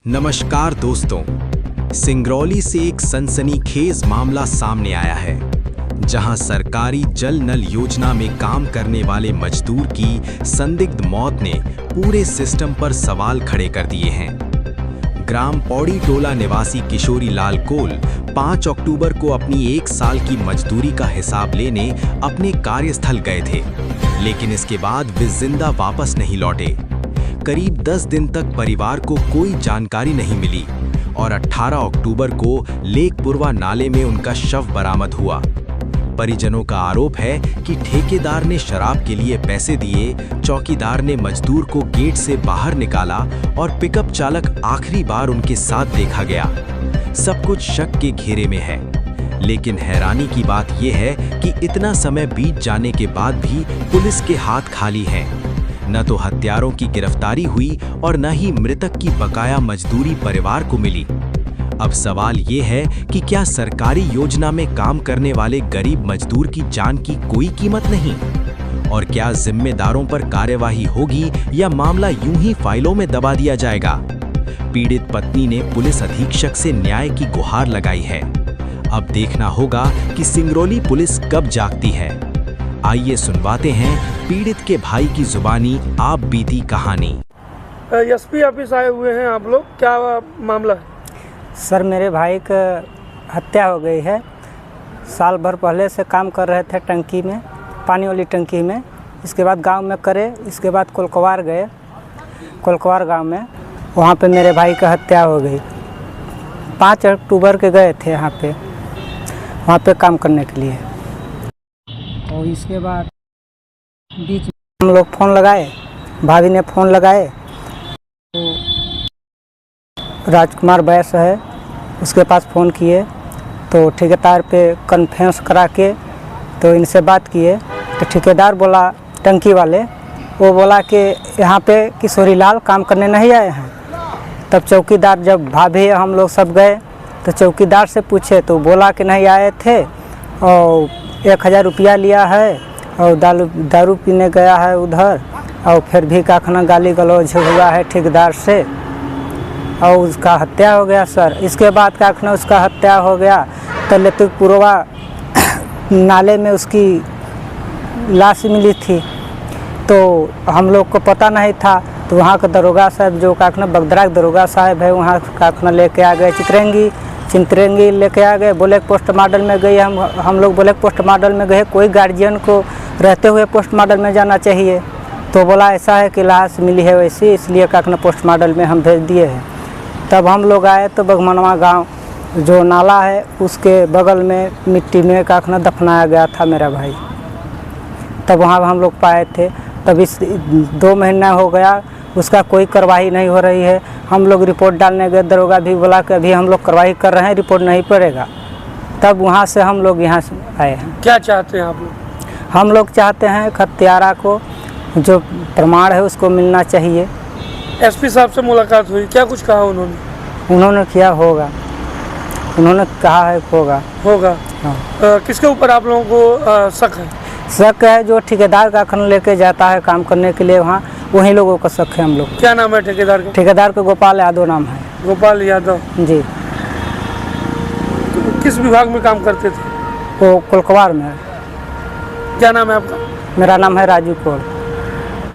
नमस्कार दोस्तों, सिंगरौली से एक सनसनीखेज मामला सामने आया है, जहां सरकारी जल नल योजना में काम करने वाले मजदूर की संदिग्ध मौत ने पूरे सिस्टम पर सवाल खड़े कर दिए हैं। ग्राम पौड़ी टोला निवासी किशोरी लाल कोल 5 अक्टूबर को अपनी 1 साल की मजदूरी का हिसाब लेने अपने कार्यस्थल गए थे, लेकिन इसके बाद वे जिंदा वापस नहीं लौटे। करीब 10 दिन तक परिवार को कोई जानकारी नहीं मिली और 18 अक्टूबर को लेकपुरवा नाले में उनका शव बरामद हुआ। परिजनों का आरोप है कि ठेकेदार ने शराब के लिए पैसे दिए, चौकीदार ने मजदूर को गेट से बाहर निकाला और पिकअप चालक आखिरी बार उनके साथ देखा गया। सब कुछ शक के घेरे में है, लेकिन हैरानी की बात यह है कि इतना समय बीत जाने के बाद भी पुलिस के हाथ खाली हैं। न तो हत्यारों की गिरफ्तारी हुई और न ही मृतक की बकाया मजदूरी परिवार को मिली। अब सवाल ये है कि क्या सरकारी योजना में काम करने वाले गरीब मजदूर की जान की कोई कीमत नहीं? और क्या जिम्मेदारों पर कार्यवाही होगी या मामला यूं ही फाइलों में दबा दिया जाएगा? पीड़ित पत्नी ने पुलिस अधीक्षक से न्याय की गुहार लगाई है। अब देखना होगा कि सिंगरौली पुलिस कब जागती है। आइए सुनवाते हैं पीड़ित के भाई की जुबानी आप बीती कहानी। एसपी ऑफिस आए हुए हैं आप लोग, क्या मामला है? सर, मेरे भाई का हत्या हो गई है। साल भर पहले से काम कर रहे थे टंकी में, पानी वाली टंकी में। इसके बाद गांव में करे, इसके बाद कोलकवार गए, कोलकवार गांव में, वहां पे मेरे भाई का हत्या हो गई। 5 अक्टूबर के गए थे यहाँ पे, वहाँ पे काम करने के लिए। और इसके बाद बीच में हम लोग फ़ोन लगाए, भाभी ने फ़ोन लगाए तो राजकुमार बैस है, उसके पास फ़ोन किए तो ठेकेदार पे कन्फ्रेंस करा के तो इनसे बात किए तो ठेकेदार बोला, टंकी वाले वो बोला कि यहाँ पे किशोरी लाल काम करने नहीं आए हैं। तब चौकीदार, जब भाभी हम लोग सब गए तो चौकीदार से पूछे तो बोला कि नहीं आए थे और 1000 रुपया लिया है और दारू पीने गया है उधर, और फिर भी का खाना गाली गलौज हुआ है ठेकेदार से और उसका हत्या हो गया। सर, इसके बाद का खाना उसका हत्या हो गया तो लेकपुरवा नाले में उसकी लाश मिली थी। तो हम लोग को पता नहीं था, तो वहाँ का दरोगा साहब, जो काखना बगदरा के दरोगा साहब है, वहाँ काखना लेके आ गए चिंतरेंगी लेके आ गए। बोले पोस्ट मॉडल में गए, हम लोग बोले पोस्ट मॉडल में गए, कोई गार्जियन को रहते हुए पोस्ट मॉडल में जाना चाहिए। तो बोला ऐसा है कि लाश मिली है वैसी, इसलिए काखना पोस्ट मॉडल में हम भेज दिए हैं। तब हम लोग आए तो बगमनवा गांव जो नाला है उसके बगल में मिट्टी में काखना दफनाया गया था मेरा भाई। तब वहाँ हम लोग पाए थे। तब इस 2 महीना हो गया, उसका कोई कार्रवाई नहीं हो रही है। हम लोग रिपोर्ट डालने गए, दरोगा भी बोला कि अभी हम लोग कार्रवाई कर रहे हैं, रिपोर्ट नहीं पड़ेगा। तब वहाँ से हम लोग यहाँ से आए हैं। क्या चाहते हैं आप लोग? हम लोग चाहते हैं हत्यारा को जो प्रमाण है उसको मिलना चाहिए। एसपी साहब से मुलाकात हुई, क्या कुछ कहा उन्होंने? उन्होंने किया होगा, उन्होंने कहा है होगा। हाँ। किसके ऊपर आप लोगों को शक है? शक है जो ठेकेदार का खन लेके जाता है काम करने के लिए, वहाँ वही लोगों का शक है हम लोग। क्या नाम है ठेकेदार का? ठेकेदार का गोपाल यादव नाम है। गोपाल यादव जी। किस विभाग में काम करते थे? वो कोलकवार में। क्या नाम है आपका? मेरा नाम है राजू कोल।